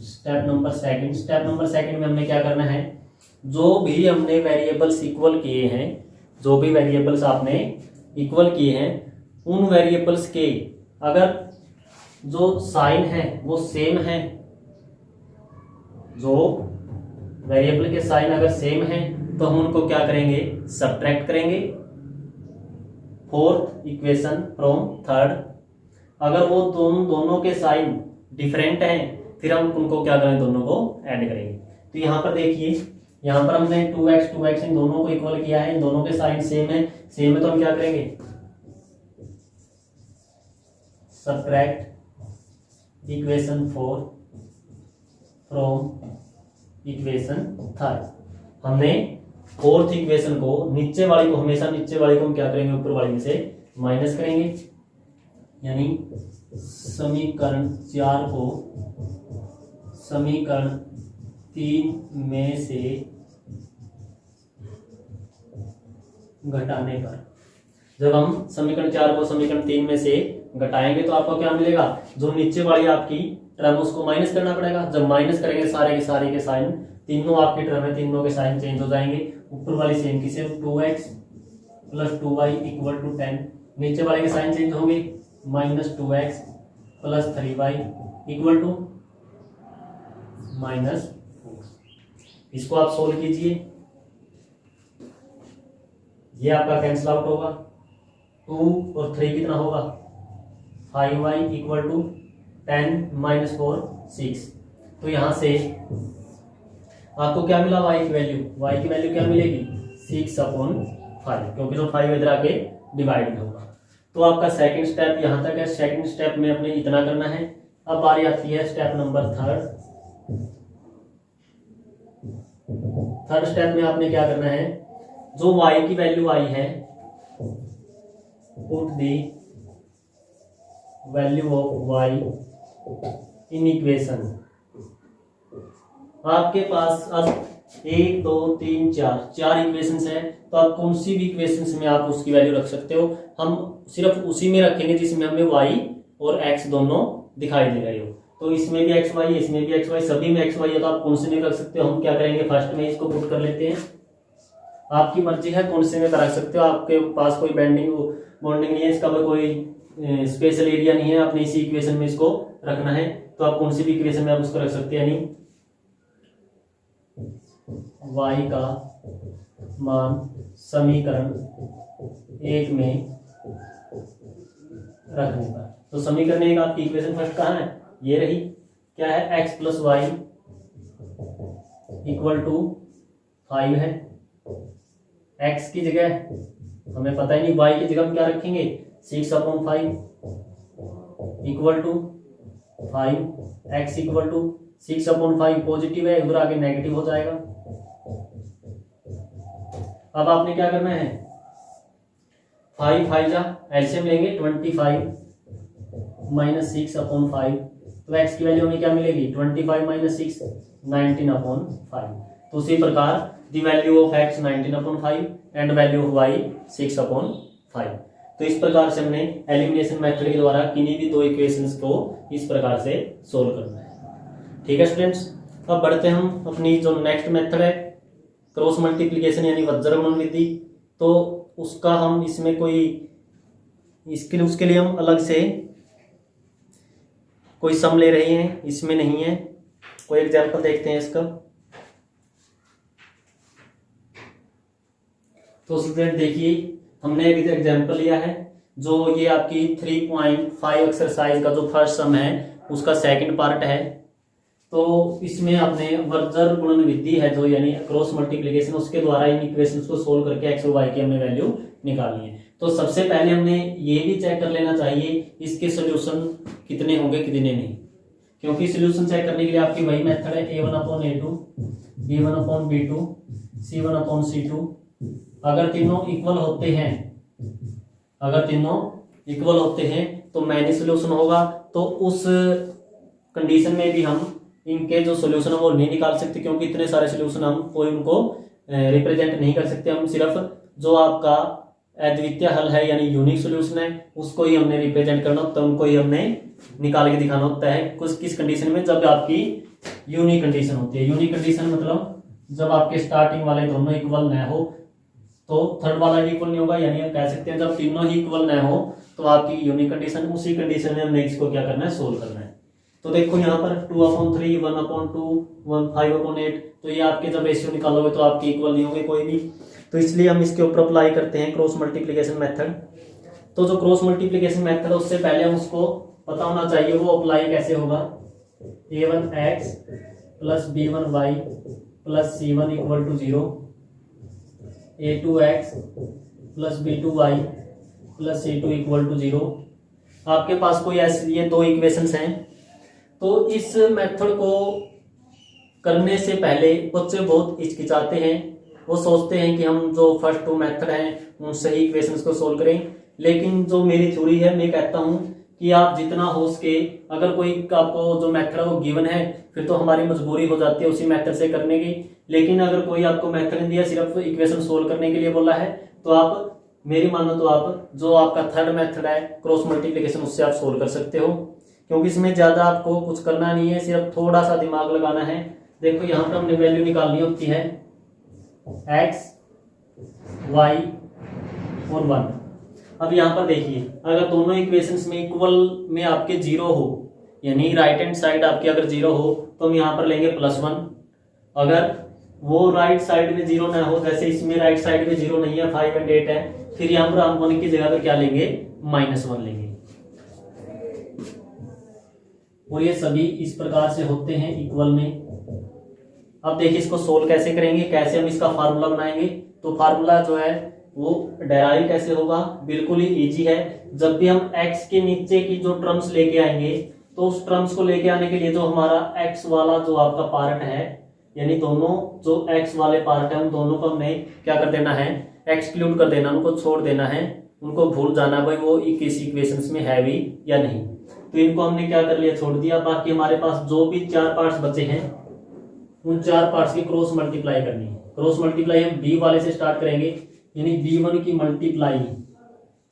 step number second में हमने क्या करना है, जो भी हमने वेरिएबल्स इक्वल किए हैं, जो भी वेरिएबल्स आपने इक्वल किए हैं, उन वेरिएबल्स के अगर जो साइन है वो सेम है, जो वेरिएबल के साइन अगर सेम है तो हम उनको क्या करेंगे सब्ट्रैक्ट करेंगे फोर्थ इक्वेशन फ्रॉम थर्ड। अगर वो दोनों के साइन डिफरेंट हैं फिर हम उनको क्या करेंगे दोनों को ऐड करेंगे। तो यहाँ पर देखिए, यहाँ पर हमने 2x इन दोनों को इक्वल किया है, इन दोनों के साइन सेम है तो हम क्या करेंगे subtract equation 4 from equation third. हमने फोर्थ इक्वेशन को नीचे वाली को हमेशा नीचे वाली को हम क्या करेंगे ऊपर वाली में से माइनस करेंगे, यानी समीकरण 4 को समीकरण 3 में से घटाने पर, जब हम समीकरण 4 को समीकरण 3 में से घटाएंगे तो आपको क्या मिलेगा, जो नीचे वाली आपकी टर्म उसको माइनस करना पड़ेगा। जब माइनस करेंगे सारे के साइन, तीनों आपकी टर्म है, तीनों के साइन चेंज हो जाएंगे। ऊपर वाली सेम की same 2x plus 2y equal to 10, नीचे वाले के साइन चेंज होंगे minus 2x plus 3y equal to minus 4। इसको आप सोल्व कीजिए, ये आपका कैंसिल आउट होगा। 2 और 3 कितना होगा 5y इक्वल टू 10 माइनस 4 6। तो यहां से आपको क्या मिला y की वैल्यू क्या मिलेगी 6/5, क्योंकि जो 5 इधर आके डिवाइड होगा। तो आपका सेकंड स्टेप यहां तक है। सेकंड स्टेप में अपने इतना करना है। अब बारी आती है स्टेप नंबर थर्ड स्टेप में आपने क्या करना है, जो y की वैल्यू आई है put the value of y in equation. आपके पास अब 1 2 3 4 इक्वेशंस है, तो आप कौन सी भी इक्वेशंस में आप उसकी वैल्यू रख सकते हो। हम सिर्फ उसी में रखेंगे जिसमें हमें y और x दोनों दिखाई दे रहे हो। तो इसमें भी xy है, इसमें भी xy, सभी में xy है, तो आप कौन से में रख सकते हो। हम क्या करेंगे फर्स्ट में इसको पुट कर लेते हैं। आपकी मर्जी है कौन से में रख सकते हो, आपके पास कोई बॉन्डिंग नहीं है, इसका कोई स्पेशल एरिया नहीं है, आपने इसी इक्वेशन में इसको रखना है। तो आप कौन सी भी इक्वेशन में आप उसको रख सकते हैं, यानी y का मान समीकरण 1 में रखने पर। तो समीकरण 1 आपकी इक्वेशन फर्स्ट कहाँ है, ये रही, क्या है x plus Y equal to 5 है। x की जगह हमें पता ही नहीं, y की जगह हम क्या रखेंगे 6/5 equal to 5, X equal to 6/5 positive है, उधर आगे नेगेटिव हो जाएगा। अब आपने क्या करना है, 5 5 जा एलसीएम लेंगे, 25 माइनस 6/5, तो एक्स की वैल्यू हमें क्या मिलेगी, 25 माइनस 6 19/5। तो उसी प्रकार the value of X 19/5 and value of Y 6/5। तो इस प्रकार से हमने एलिमिनेशन मेथड के द्वारा किन्हीं भी दो इक्वेशंस को इस प्रकार से सोल्व करना है। ठीक है स्टूडेंट्स, अब बढ़ते हैं हम अपनी जो नेक्स्ट मेथड है क्रॉस मल्टीप्लिकेशन यानी वज्रगुणन विधि। तो उसका हम इसमें कोई उसके लिए हम अलग से कोई सम ले रहे हैं, इसमें नहीं है। कोई एग्जाम्पल देखते हैं इसका। तो स्टूडेंट देखिए, हमने एक एग्जाम्पल लिया है, जो ये आपकी 3.5 एक्सरसाइज का जो फर्स्ट सम है उसका सेकंड पार्ट है। तो इसमें आपने वज्रगुणन विधि है जो यानी क्रॉस मल्टीप्लिकेशन, उसके द्वारा इन इक्वेशंस को सोल्व करके एक्स और वाई की हमने वैल्यू निकालनी है। तो सबसे पहले हमने ये भी चेक कर लेना चाहिए इसके सोल्यूशन कितने होंगे कितने नहीं, क्योंकि सोल्यूशन चेक करने के लिए आपकी वही मेथड है a1/a2, b1/b2, c1/c2। अगर तीनों इक्वल होते हैं तो मैनी सोल्यूशन होगा। तो उस कंडीशन में भी हम इनके जो सोल्यूशन है वो नहीं निकाल सकते, क्योंकि इतने सारे सोल्यूशन हम कोई उनको रिप्रेजेंट नहीं कर सकते। हम सिर्फ जो आपका अद्वितीय हल है यानी यूनिक सोल्यूशन है उसको ही हमने रिप्रेजेंट करना होता है, उनको ही हमने निकाल के दिखाना होता है। किस कंडीशन में, जब आपकी यूनिक कंडीशन होती है। यूनिक कंडीशन मतलब जब आपके स्टार्टिंग वाले दोनों इक्वल न हो, तो थर्ड वाला भी इक्वल नहीं होगा, यानी हम कह सकते हैं जब तीनों ही इक्वल न हो तो आपकी यूनिक कंडीशन। उसी कंडीशन में हमने इसको क्या करना है, सोल्व करना है। तो देखो यहाँ पर 2/3, 1/2, 5/8, तो ये आपके जब रेशियो निकालोगे तो आपके इक्वल नहीं होंगे कोई भी। तो इसलिए हम इसके ऊपर अप्लाई करते हैं क्रॉस मल्टीप्लिकेशन मेथड। तो जो क्रॉस मल्टीप्लिकेशन मेथड है उससे पहले हम उसको पता होना चाहिए वो अप्लाई कैसे होगा। a1x plus b1y plus c1 equal to 0, a2x plus b2y plus c2 equal to 0। आपके पास कोई ऐसे ये दो इक्वेशंस हैं। तो इस मेथड को करने से पहले बच्चे बहुत हिचकिचाते हैं, वो सोचते हैं कि हम जो फर्स्ट टू मेथड हैं उन सही इक्वेशंस को सोल्व करें। लेकिन जो मेरी थ्योरी है, मैं कहता हूं कि आप जितना हो सके, अगर कोई आपको जो मेथड है वो गिवन है फिर तो हमारी मजबूरी हो जाती है उसी मेथड से करने की। लेकिन अगर कोई आपको मेथड नहीं दिया, सिर्फ इक्वेशन सोल्व करने के लिए बोला है, तो आप मेरी मानो तो आप जो आपका थर्ड मेथड है क्रॉस मल्टीप्लिकेशन उससे आप सोल्व कर सकते हो, क्योंकि इसमें ज्यादा आपको कुछ करना नहीं है, सिर्फ थोड़ा सा दिमाग लगाना है। देखो यहाँ पर हमने वैल्यू निकालनी होती है x, y और 1। अब यहाँ पर देखिए, अगर दोनों इक्वेशंस में इक्वल में आपके 0 हो, यानी राइट हैंड साइड आपकी अगर 0 हो तो हम यहाँ पर लेंगे +1। अगर वो राइट साइड में 0 ना हो, जैसे इसमें राइट साइड में 0 नहीं है, 5 और 8 है, फिर यहाँ पर हम 1 की जगह पर क्या लेंगे, -1 लेंगे। और ये सभी इस प्रकार से होते हैं इक्वल में। अब देखिए इसको सोल्व कैसे करेंगे, कैसे हम इसका फार्मूला बनाएंगे। तो फार्मूला जो है वो डेराइव कैसे होगा, बिल्कुल ही इजी है। जब भी हम x के नीचे की जो टर्म्स लेके आएंगे तो उस टर्म्स को लेके आने के लिए जो हमारा x वाला जो आपका पार्ट है, यानी दोनों जो x वाले पार्ट है उन दोनों को हमने क्या कर देना है, एक्सक्लूड कर देना, उनको छोड़ देना है, उनको भूल जाना भाई वो किस इक्वेशंस में है भी या नहीं। तो इनको हमने क्या कर लिया, छोड़ दिया। बाकी हमारे पास जो भी 4 पार्ट्स बचे हैं उन 4 पार्ट्स की क्रॉस मल्टीप्लाई करनी है। क्रॉस मल्टीप्लाई हम b वाले से स्टार्ट करेंगे, यानी b1 की मल्टीप्लाई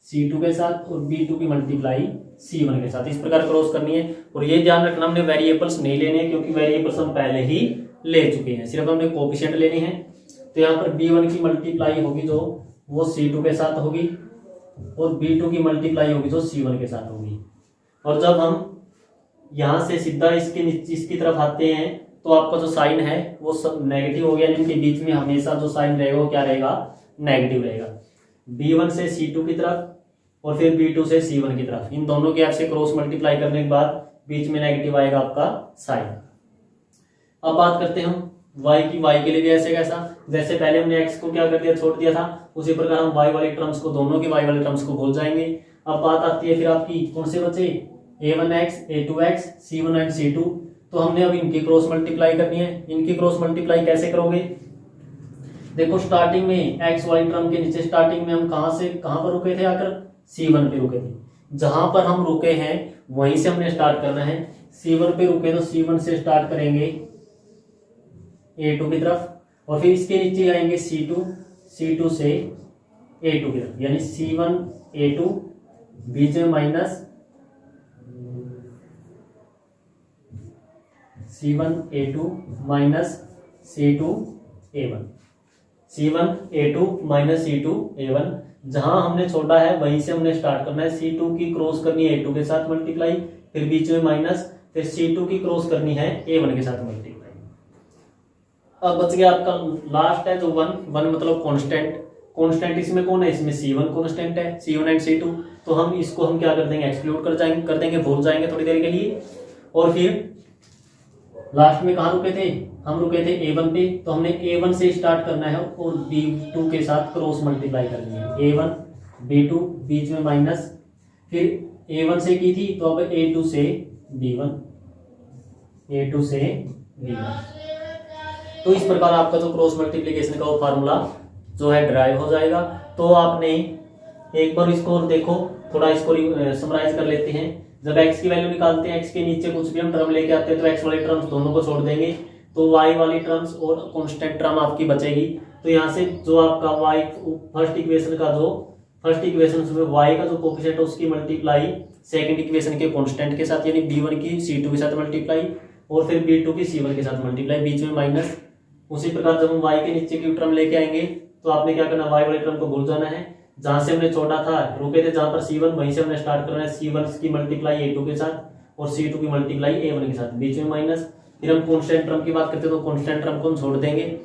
c2 के साथ और b2 की मल्टीप्लाई c1 के साथ, इस प्रकार क्रॉस करनी है। और ये ध्यान रखना हमने वेरिएबल्स नहीं लेने हैं, क्योंकि वेरिएबल्स हम पहले ही ले चुके हैं, सिर्फ हमने कोफिशिएंट लेने हैं। तो यहाँ पर b1 की मल्टीप्लाई होगी जो वो c2 के साथ होगी, और b2 की मल्टीप्लाई होगी जो c1 के साथ होगी। और जब हम यहाँ से सीधा इसकी तरफ आते हैं तो आपका जो साइन है वो सब नेगेटिव हो गया, इनके बीच में हमेशा जो साइन रहेगा वो क्या रहेगा, नेगेटिव रहेगा। b1 से c2 की तरफ और फिर b2 से c1 की तरफ, इन दोनों के आपसे क्रॉस मल्टीप्लाई करने के बाद बीच में नेगेटिव आएगा आपका साइन। अब बात करते हैं हम y की। y के लिए भी ऐसे कैसा, जैसे पहले हमने x को क्या कर दिया, छोड़ दिया था, उसी प्रकार हम y वाली टर्म्स को, दोनों के y वाले टर्म्स को भूल जाएंगे। अब बात आती है फिर आपकी कौन से बचे, a1x a2x c1 and c2। तो हमने अब इनकी क्रॉस मल्टीप्लाई करनी है। इनकी क्रॉस मल्टीप्लाई कैसे करोगे? देखो स्टार्टिंग में एक्स वाई टर्म के नीचे स्टार्टिंग में हम कहां पर रुके थे? आकर c1 पे रुके थे। जहां पर हम रुके हैं वहीं से हमने स्टार्ट करना है। c1 पे रुके तो c1 से स्टार्ट करेंगे a2 की तरफ, और फिर इसके नीचे आएंगे c2, c2 से a2 की तरफ, यानी c1 a2 बीच में minus c1 a2 minus c2 a1, c1 a2 minus c2 a1। जहां हमने छोड़ा है वहीं से हमने स्टार्ट करना है। c2 की क्रॉस करनी है a2 के साथ मल्टीप्लाई, फिर बीच में माइनस, फिर c2 की क्रॉस करनी है a1 के साथ मल्टीप्लाई। अब बच गया आपका लास्ट है जो 1 मतलब कांस्टेंट। कांस्टेंट इसमें कौन है? इसमें c1 कांस्टेंट है, c1 एंड c2। तो हम इसको हम क्या कर देंगे? एक्सक्लूड कर देंगे, भूल जाएंगे थोड़ी देर के लिए। और फिर लास्ट में कहाँ रुके थे? हम रुके थे a1 पे, तो हमने a1 से स्टार्ट करना है और b2 के साथ क्रॉस मल्टीप्लाई करनी है। a1 b2 बीच में माइनस, फिर a1 से की थी तो अब a2 से b1, a2 से b1। तो इस प्रकार आपका जो क्रॉस मल्टीप्लिकेशन का वो फार्मूला जो है ड्राइव हो जाएगा। तो आपने एक बार इसको और देखो, थोड़ा इसको समराइज कर लेते हैं। जब x की वैल्यू निकालते हैं, x के नीचे कुछ भी हम टर्म लेके आते हैं तो x वाली टर्म्स दोनों को छोड़ देंगे, तो y वाली टर्म्स और कांस्टेंट टर्म आपकी बचेगी। तो यहाँ से जो आपका y फर्स्ट इक्वेशन में y का जो कोफिशिएंट है उसकी मल्टीप्लाई सेकंड इक्वेशन के कांस्टेंट के साथ, यानी b1 की c2 के साथ मल्टीप्लाई, और फिर b2 की c1 के साथ मल्टीप्लाई, बीच में माइनस। उसी प्रकार जब हम y के नीचे की टर्म लेके आएंगे तो आपने क्या करना? y वाली टर्म को भूल जाना है। जहां से हमने छोड़ा था, रुके थे जहां पर c1, वहीं से हमने स्टार्ट करना है। c1 की मल्टीप्लाई a2 के साथ और c2 की मल्टीप्लाई a1 के साथ, बीच में माइनस। फिर हम कांस्टेंट टर्म की बात करते हैं तो कांस्टेंट टर्म को हम छोड़ देंगे।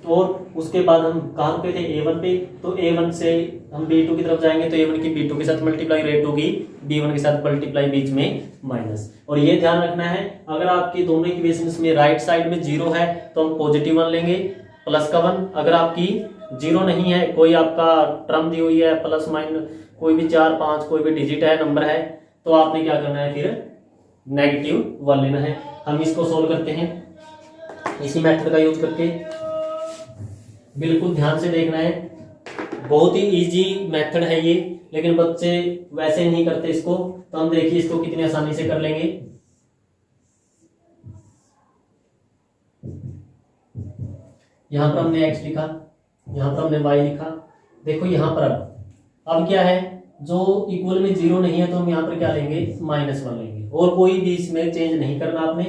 और उसके बाद हम कहां रुके थे? a1 पे, तो a1 से हम b2 की तरफ जाएंगे तो a1 की b2 के साथ मल्टीप्लाई, a2 की b1 के साथ मल्टीप्लाई, बीच में माइनस। और ये ध्यान रखना है, अगर आपकी दोनों इक्वेशंस में राइट साइड में 0 है तो हम पॉजिटिव 1 लेंगे, प्लस का 1। अगर आपकी 0 नहीं है, कोई आपका टर्म दी हुई है प्लस माइनस, कोई भी 4 5 कोई भी डिजिट है, नंबर है, तो आपने क्या करना है? फिर -1 लेना है। हम इसको सोल्व करते हैं इसी मेथड का यूज करके। बिल्कुल ध्यान से देखना है, बहुत ही इजी मेथड है ये, लेकिन बच्चे वैसे नहीं करते इसको। तो हम देखिए इसको कितनी आसानी से कर लेंगे। यहां पर हमने x लिखा, यहां पर हमने y लिखा। देखो यहां पर अब क्या है, जो इक्वल में 0 नहीं है तो हम यहां पर क्या लेंगे? -1 लेंगे। और कोई भी इसमें चेंज नहीं करना आपने,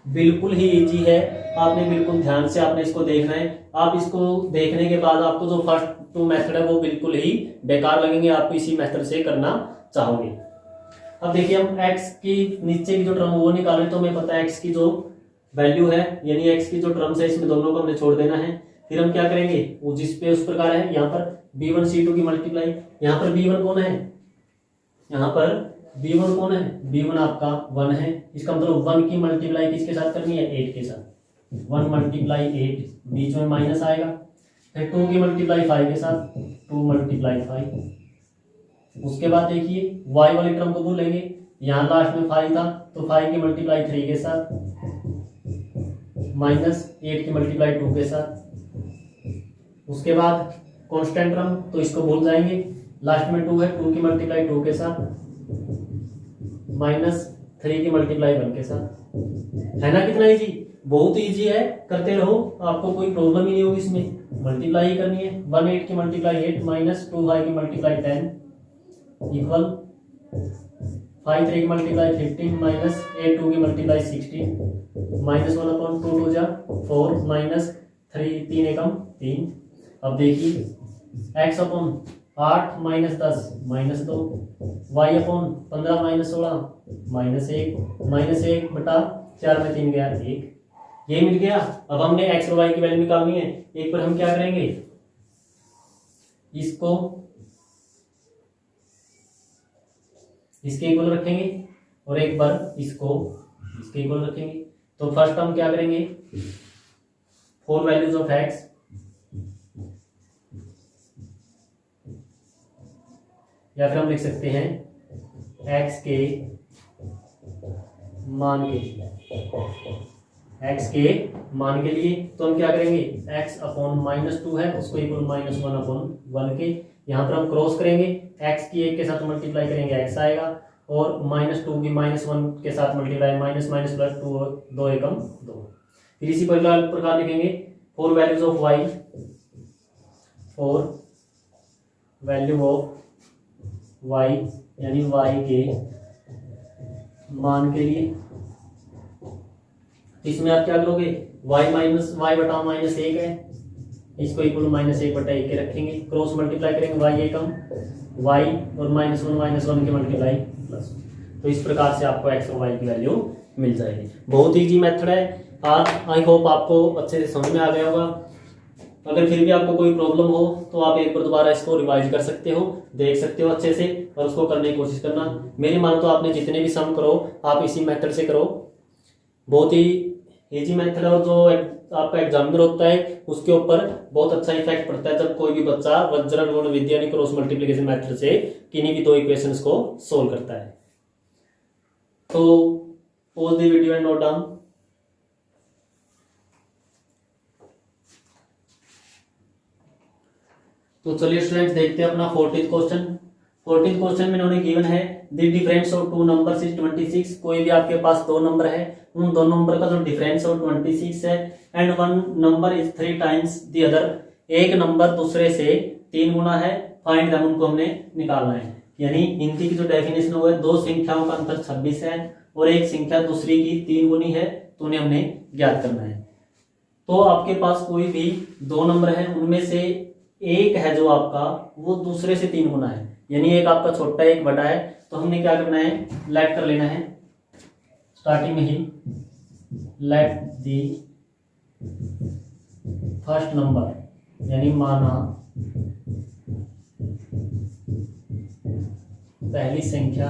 बिल्कुल ही इजी है। आपने बिल्कुल ध्यान से आपने इसको देखना है। आप इसको देखने के बाद आपको जो फर्स्ट 2 मेथड है वो बिल्कुल ही बेकार लगेंगे, आपको इसी मेथड से करना चाहोगे। अब देखिए हम x की नीचे की जो टर्म वो निकालें तो हमें पता है x की जो वैल्यू है, यानी x की जो टर्म्स है इसमें दोनों को हमने छोड़ देना है। फिर हम क्या करेंगे? वो जिस पे उस प्रकार है, यहाँ पर b1 c2 की मल्टीप्लाई। यहाँ पर b1 कौन है? यहाँ पर b1 कौन है? b1 आपका 1 है। इसका मतलब 1 की मल्टीप्लाई किसके साथ करनी है? 8 के साथ। 1 मल्टीप्लाई 8, बीच में माइनस आएगा। फिर 2 की मल्टीप्लाई 5 के साथ, 2 मल्टीप्लाई 5। उसके बाद देखिए y वाली टर्म को भूलेंगे, यहाँ लास्ट में 5 था तो 5 की मल्टीप्लाई 3 के साथ, माइनस 8 की मल्टीप्लाई 2 के साथ। उसके बाद कांस्टेंट टर्म तो इसको भूल जाएंगे, लास्ट में 2 है, 2 की मल्टीप्लाई 2 के साथ, माइनस 3 की मल्टीप्लाई 1 के साथ। है ना कितना इजी? बहुत इजी है, करते रहो, आपको कोई प्रॉब्लम ही नहीं होगी इसमें। मल्टीप्लाई ही करनी है। 1 8 की मल्टीप्लाई 8 माइनस 2 5 की मल्टीप्लाई 10 इक्वल 5 3 की मल्टीप्लाई 15 माइनस 8 2 की मल्टीप्लाई 16 माइनस 1/2 2 जा 4 माइनस 3 3 एकम 3। अब देखिए x upon 8 minus 10 minus 2, y upon 15 minus 16 minus 1 बटा 4 में 3 गया 1, ये मिल गया। अब हमने x और y की वैल्यू निकालनी है। एक बार हम क्या करेंगे, इसको इसके इक्वल रखेंगे और एक बार इसको इसके इक्वल रखेंगे। तो फर्स्ट हम क्या करेंगे, 4 वैल्यूज ऑफ x या फिर हम लिख सकते हैं x के मान के लिए, x के मान के लिए तो हम क्या करेंगे, x अपॉन -2 है उसको इक्वल -1 अपॉन 1 के, यहाँ पर हम क्रॉस करेंगे, x की 1 के साथ मल्टीप्लाई करेंगे x आएगा, और -2 की -1 के साथ मल्टीप्लाई, माइनस माइनस प्लस 2, 2 एकम 2। फिर इसी प्रकार लिखेंगे for values of y, for value of y यानी y के मान के लिए। इसमें आप क्या करोगे, y माइनस y बटा -1 है, इसको इक्वल -1/1 के रखेंगे, क्रॉस मल्टीप्लाई करेंगे y एकम y और -1 के मल्टीप्लाई प्लस, तो इस प्रकार से आपको x और y की वैल्यू मिल जाएगी। बहुत इजी मेथड है। आई होप आपको अच्छे से समझ में आ गया होगा। अगर फिर भी आपको कोई प्रॉब्लम हो तो आप एक बार दोबारा इसको रिवाइज कर सकते हो, देख सकते हो अच्छे से, और उसको करने की कोशिश करना। मेरी मान तो आपने जितने भी सम करो आप इसी मेथड से करो, बहुत ही इजी मेथड है, और जो आपका एग्जामिनर होता है उसके ऊपर बहुत अच्छा इफेक्ट पड़ता है जब कोई भी बच्चा वज्र गुण विधि यानी क्रॉस मल्टीप्लिकेशन मेथड से किन्हीं भी दो इक्वेशंस को सोल्व करता है। तो pause the video and note down. तो चलिए स्टूडेंट्स देखते हैं अपना 14th क्वेश्चन। 14th क्वेश्चन में इन्होंने गिवन है the difference of two numbers is 26। कोई भी आपके पास दो नंबर है, उन दोनों नंबर का जो डिफरेंस है वो 26 है, and one number is 3 times the other. एक नंबर दूसरे से 3 गुना है, फाइंड दैम, उनको हमने निकालना है। यानी हिंदी की जो डेफिनेशन हुआ है, दो संख्याओं का अंतर 26 है और एक संख्या दूसरी की 3 गुनी है, तो उन्हें हमने ज्ञात करना है। तो आपके पास कोई भी दो नंबर है, उनमें से एक है जो आपका वो दूसरे से 3 गुना है, यानी एक आपका छोटा है एक बड़ा है, तो हमने क्या करना है, लेट कर लेना है स्टार्टिंग में ही, लेट दी फर्स्ट नंबर यानी माना पहली संख्या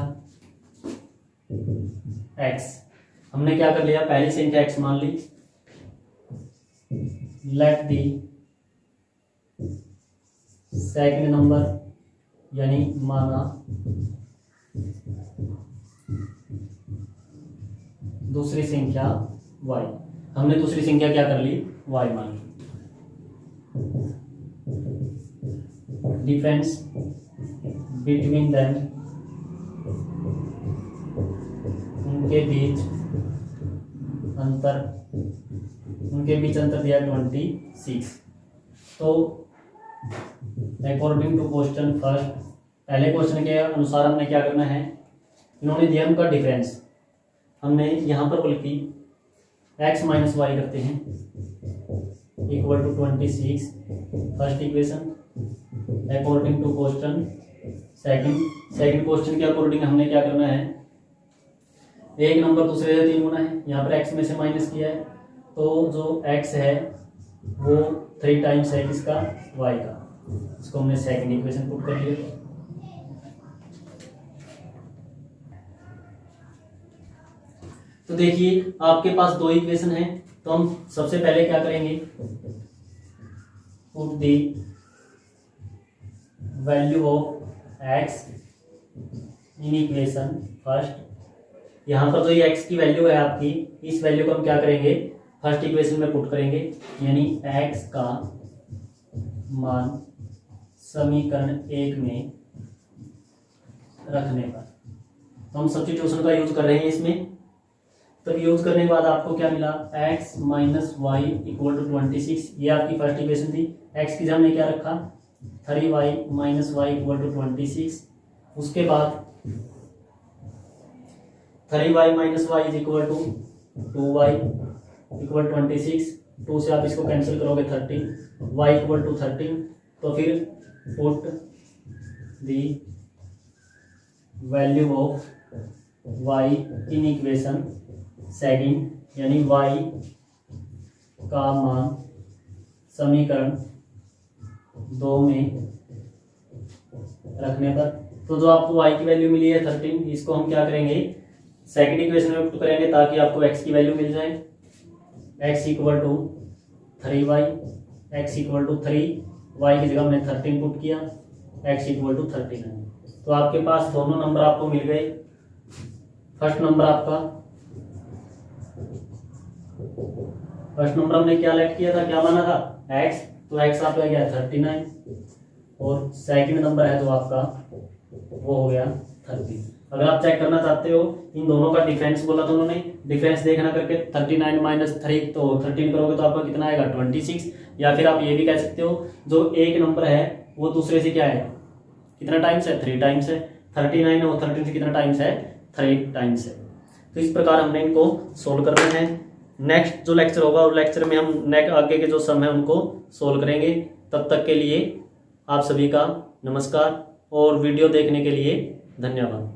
x। हमने क्या कर लिया, पहली संख्या x मान ली, लेट दी सेकंड नंबर यानी माना दूसरी संख्या y। हमने दूसरी संख्या क्या कर ली, y मान ली। डिफरेंस बिटवीन देम, उनके बीच अंतर दिया 26। तो अकॉर्डिंग टू क्वेश्चन फर्स्ट, पहले क्वेश्चन के अनुसार हमने क्या करना है, इन्होंने दिया उनका डिफरेंस, हमने यहाँ पर बल्कि x माइनस वाई करते हैं equal to 26 first equation. According to question second question के अकॉर्डिंग हमने क्या करना है, एक नंबर दूसरे से 3 गुना है, यहाँ पर x में से माइनस किया है, तो जो x है वो 3 टाइम्स है किसका, y का, इसको हमने सेकंड इक्वेशन पुट कर लिया। तो देखिए आपके पास दो इक्वेशन है, तो हम सबसे पहले क्या करेंगे, put the value of x in equation first. यहाँ पर जो ये x की वैल्यू है आपकी, इस वैल्यू को हम क्या करेंगे, फर्स्ट इक्वेशन में पुट करेंगे, यानी x का मान समीकरण 1 में रखने पर। तो हम सब्स्टिट्यूशन का यूज कर रहे हैं इसमें। तब यूज करने के बाद आपको क्या मिला, x minus Y equal to 26। ये आपकी फर्स्ट इक्वेशन थी। x की जगह हमने क्या रखा, 3y minus Y equal to 26। उसके बाद 3y minus Y is equal to 2y equal 26। 2 से आप इसको कैंसिल करोगे 13, y इक्वल टू 13। तो फिर put the value of y in equation second, यानी y का मान समीकरण 2 में रखने पर। तो जो आपको y की वैल्यू मिली है 13, इसको हम क्या करेंगे, सेकंड इक्वेशन में पुट करेंगे ताकि आपको x की वैल्यू मिल जाए। x equal to 3y, x equal to 3, y की जगह हमने 13 पुट किया, x इक्वल टू 13 है। तो आपके पास दोनों नंबर आपको मिल गए। फर्स्ट नंबर आपका फर्स्ट नंबर हमने क्या लेट किया था, क्या माना था, x, तो x आपका क्या है 39, और सेकंड नंबर है जो आपका वो हो गया 30। अगर आप चेक करना चाहते हो इन दोनों का डिफरेंस बोला था उन्होंने, डिफरेंस देखना करके 39 माइनस 3 तो 13 करोगे तो आपका कितना आएगा 26, या फिर आप ये भी कह सकते हो जो एक नंबर है वो दूसरे से क्या है, कितना टाइम्स है, 3 टाइम्स है, 39 और 13 से कितना टाइम्स है, 3 टाइम्स है। तो इस प्रकार हमने इनको सोल्व करना है। नेक्स्ट जो लेक्चर होगा उस लेक्चर में हम नेक्स्ट आगे के जो सम है उनको सोल्व करेंगे। तब तक के लिए आप सभी का नमस्कार और वीडियो देखने के लिए धन्यवाद।